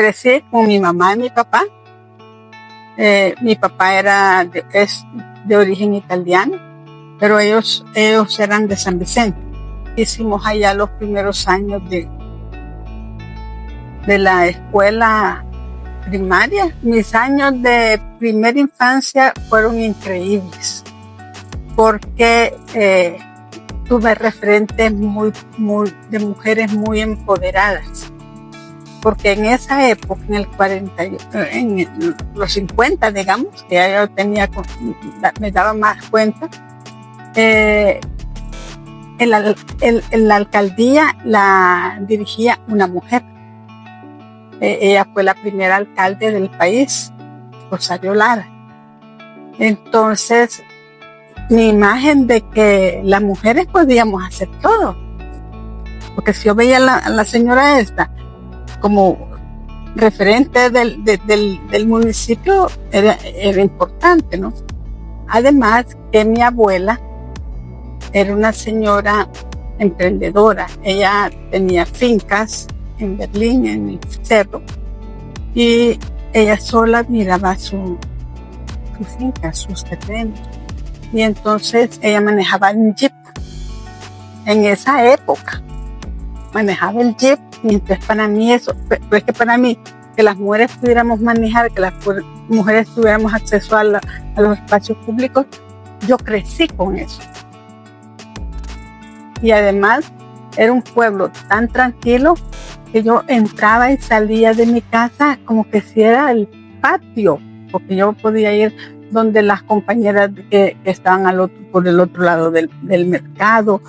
crecí con mi mamá y mi papá. Mi papá es de origen italiano, pero ellos eran de San Vicente. Hicimos allá los primeros años de la escuela primaria. Mis años de primera infancia fueron increíbles, porque tuve referentes de mujeres muy empoderadas. Porque en esa época, en los 50, digamos, que ya yo me daba más cuenta, la alcaldía la dirigía una mujer. Ella fue la primera alcalde del país, Rosario Lara. Entonces, mi imagen de que las mujeres podíamos hacer todo. Porque si yo veía a la señora esta como referente del municipio, era importante, ¿no? Además que mi abuela era una señora emprendedora. Ella tenía fincas en Berlín, en el cerro, y ella sola miraba sus fincas, sus terrenos. Y entonces ella manejaba un jeep. En esa época manejaba el jeep. Y entonces para mí eso, pero es que para mí, que las mujeres pudiéramos manejar, que las mujeres tuviéramos acceso a los espacios públicos, yo crecí con eso. Y además era un pueblo tan tranquilo que yo entraba y salía de mi casa como que si era el patio, porque yo podía ir donde las compañeras que estaban por el otro lado del mercado.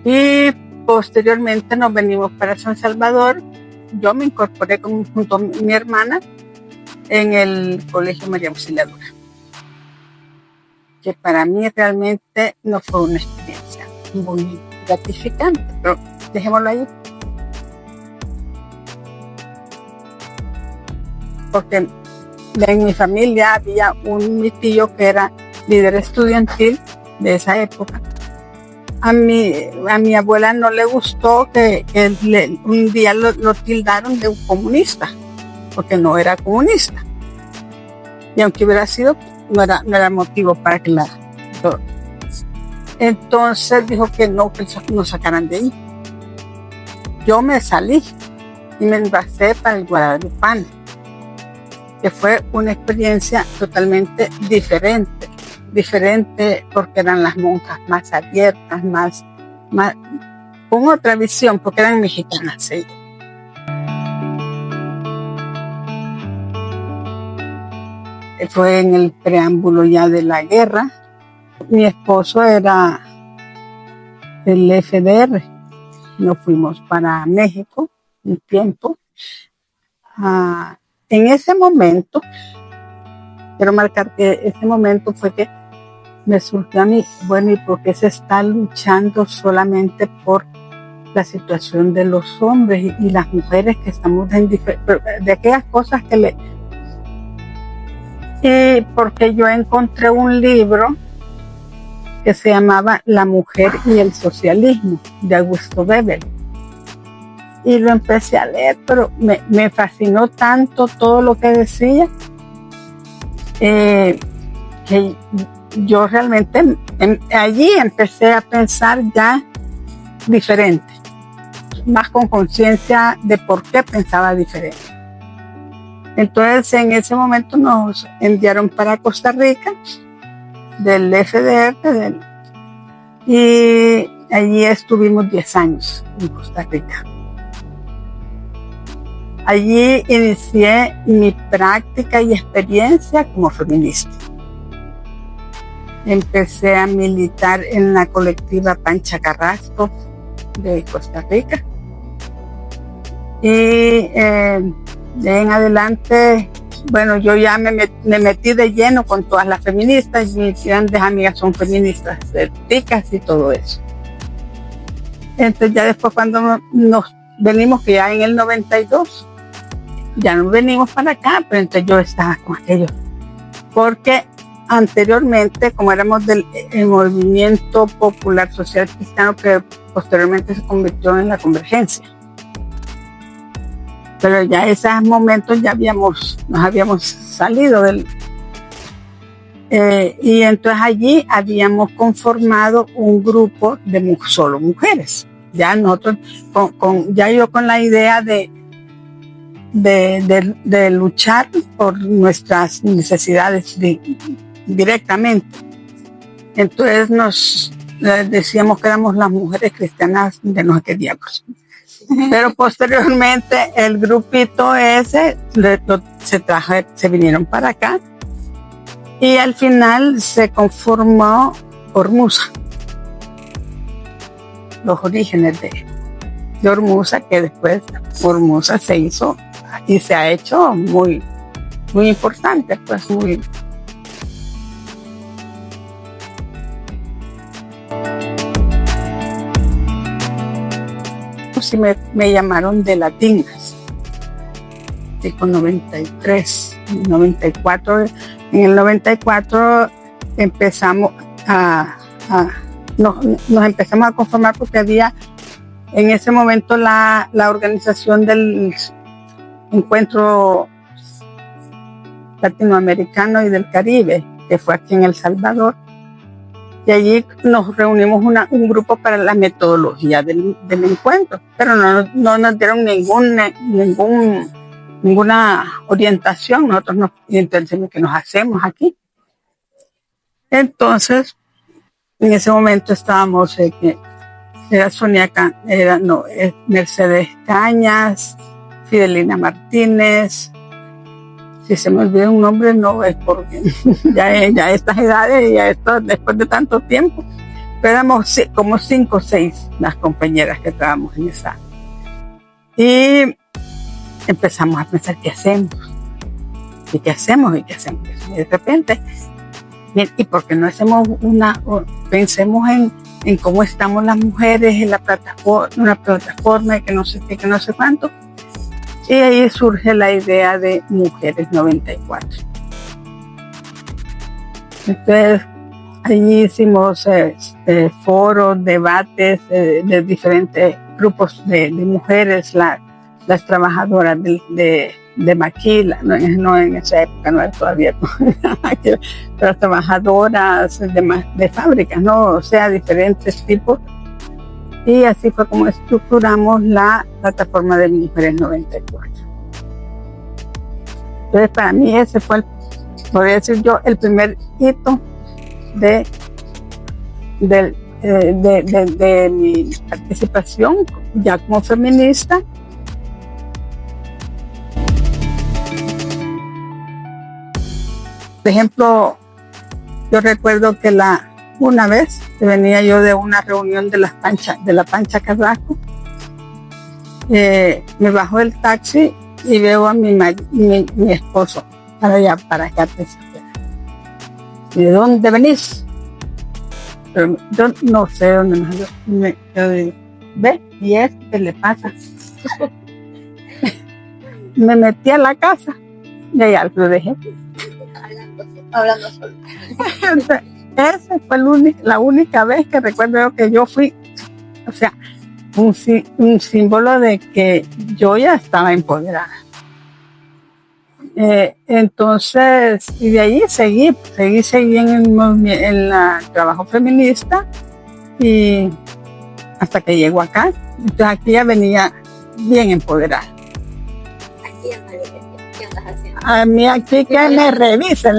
Y posteriormente nos venimos para San Salvador. Yo me incorporé junto a mi hermana en el Colegio María Auxiliadora, que para mí realmente no fue una experiencia muy gratificante, pero dejémoslo ahí. Porque en mi familia había mi tío que era líder estudiantil de esa época. A mi abuela no le gustó que un día lo tildaron de un comunista, porque no era comunista. Y aunque hubiera sido, no era motivo para que Entonces dijo que no sacaran de ahí. Yo me salí y me envasé para el Guadalupano, que fue una experiencia totalmente diferente porque eran las monjas más abiertas, más con otra visión, porque eran mexicanas, ¿sí? Fue en el preámbulo ya de la guerra. Mi esposo era del FDR. Nos fuimos para México un tiempo. En ese momento, quiero marcar que ese momento fue que me surgió a mí, bueno, ¿y por qué se está luchando solamente por la situación de los hombres y las mujeres que estamos de aquellas cosas que y porque yo encontré un libro que se llamaba La mujer y el socialismo, de Augusto Bebel. Y lo empecé a leer, pero me fascinó tanto todo lo que decía, que yo realmente allí empecé a pensar ya diferente, más con conciencia de por qué pensaba diferente. Entonces en ese momento nos enviaron para Costa Rica del FDR y allí estuvimos 10 años en Costa Rica. Allí inicié mi práctica y experiencia como feminista. Empecé a militar en la colectiva Pancha Carrasco de Costa Rica. Y de en adelante, bueno, yo ya me metí de lleno con todas las feministas. Mis grandes amigas son feministas ticas y todo eso. Entonces ya después cuando nos venimos, que ya en el 92, ya nos venimos para acá, pero entonces yo estaba con aquello. Porque anteriormente, como éramos del movimiento popular social cristiano, que posteriormente se convirtió en la Convergencia. Pero ya en esos momentos ya nos habíamos salido del... y entonces allí habíamos conformado un grupo de solo mujeres. Ya nosotros, ya yo con la idea de luchar por nuestras necesidades directamente. Entonces nos decíamos que éramos las mujeres cristianas de no sé qué diablos. Pero posteriormente el grupito ese se vinieron para acá y al final se conformó Ormusa. Los orígenes de Ormusa, que después Ormusa se hizo y se ha hecho muy, muy importante, pues muy... Sí, me llamaron de latinas, con 93, 94. En el 94 empezamos nos empezamos a conformar porque había en ese momento la organización del Encuentro Latinoamericano y del Caribe, que fue aquí en El Salvador. Y allí nos reunimos un grupo para la metodología del encuentro, pero no nos dieron ninguna orientación. Nosotros nos entendemos que nos hacemos aquí. Entonces, en ese momento estábamos, era Mercedes Cañas, Fidelina Martínez. Si se me olvida un nombre, no es porque ya estas edades, ya esto, después de tanto tiempo, pero éramos como 5 o 6 las compañeras que estábamos en esa. Y empezamos a pensar, ¿qué hacemos? ¿Y qué hacemos? ¿Y qué hacemos? Y de repente, ¿y por qué no hacemos pensemos en cómo estamos las mujeres en una plataforma y que no sé qué, que no sé cuánto? Y ahí surge la idea de Mujeres 94. Entonces, allí hicimos foros, debates de diferentes grupos de mujeres, las trabajadoras de Maquila, no en esa época, no era todavía, las trabajadoras de fábricas, ¿no? O sea, diferentes tipos. Y así fue como estructuramos la plataforma de Mujeres 94. Entonces, para mí ese fue, podría decir yo, el primer hito de mi participación ya como feminista. Por ejemplo, yo recuerdo que una vez que venía yo de una reunión de la Pancha Carrasco, me bajó el taxi y veo a mi esposo para allá, para acá. ¿Y de dónde venís? Pero yo no sé dónde yo digo, ve, y es que le pasa. Me metí a la casa y allá lo dejé. Hablando solo. Esa fue la única vez que recuerdo que yo fui, o sea, un símbolo de que yo ya estaba empoderada. Entonces, y de ahí seguí en el trabajo feminista y hasta que llego acá. Entonces aquí ya venía bien empoderada. ¿Qué andas haciendo? A mí aquí que me revisen.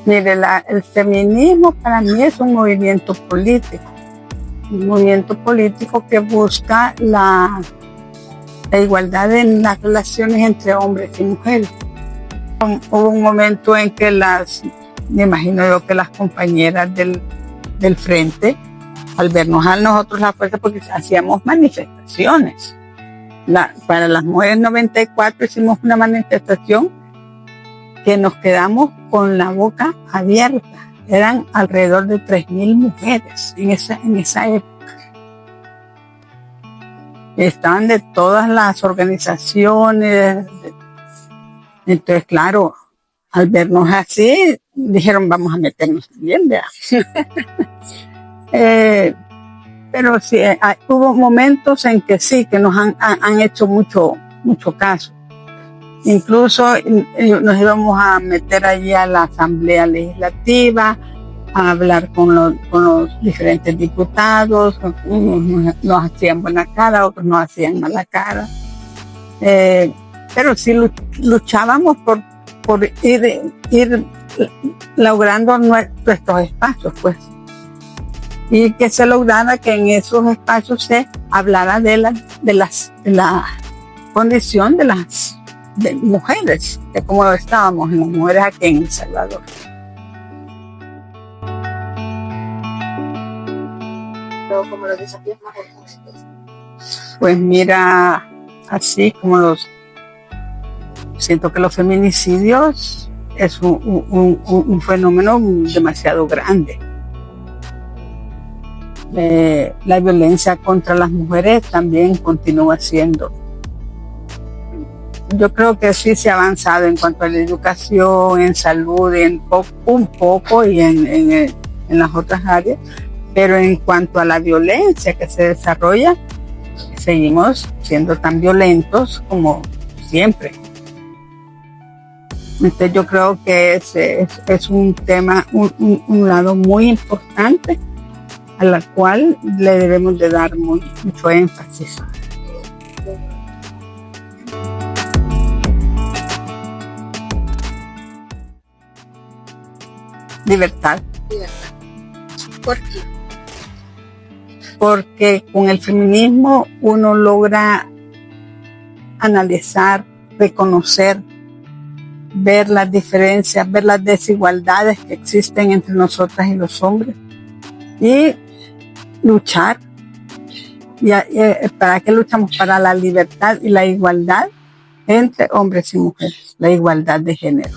Mire, el feminismo para mí es un movimiento político que busca la igualdad en las relaciones entre hombres y mujeres. Hubo un momento en que me imagino yo que las compañeras del frente, al vernos a nosotros la fuerza, porque hacíamos manifestaciones. Para las Mujeres 94 hicimos una manifestación que nos quedamos con la boca abierta. Eran alrededor de 3,000 mujeres en esa época. Estaban de todas las organizaciones. Entonces, claro, al vernos así, dijeron, vamos a meternos también, ¿verdad? Pero sí, hubo momentos en que sí, que nos han hecho mucho caso. Incluso nos íbamos a meter allí a la Asamblea Legislativa, a hablar con los diferentes diputados. Unos nos hacían buena cara, otros nos hacían mala cara. Pero sí luchábamos por ir logrando nuestros espacios, pues. Y que se lograra que en esos espacios se hablara de la condición de las mujeres, de cómo estábamos las mujeres aquí en El Salvador. Pero como los desafíos más grandes. Pues mira, así como siento que los feminicidios es un fenómeno demasiado grande. La violencia contra las mujeres también continúa siendo. Yo creo que sí se ha avanzado en cuanto a la educación, en salud, un poco y en las otras áreas, pero en cuanto a la violencia que se desarrolla, seguimos siendo tan violentos como siempre. Entonces yo creo que es un tema, un lado muy importante a la cual le debemos de dar mucho énfasis. Libertad. ¿Por qué? Porque con el feminismo uno logra analizar, reconocer, ver las diferencias, ver las desigualdades que existen entre nosotras y los hombres y luchar. ¿Para qué luchamos? Para la libertad y la igualdad entre hombres y mujeres, la igualdad de género.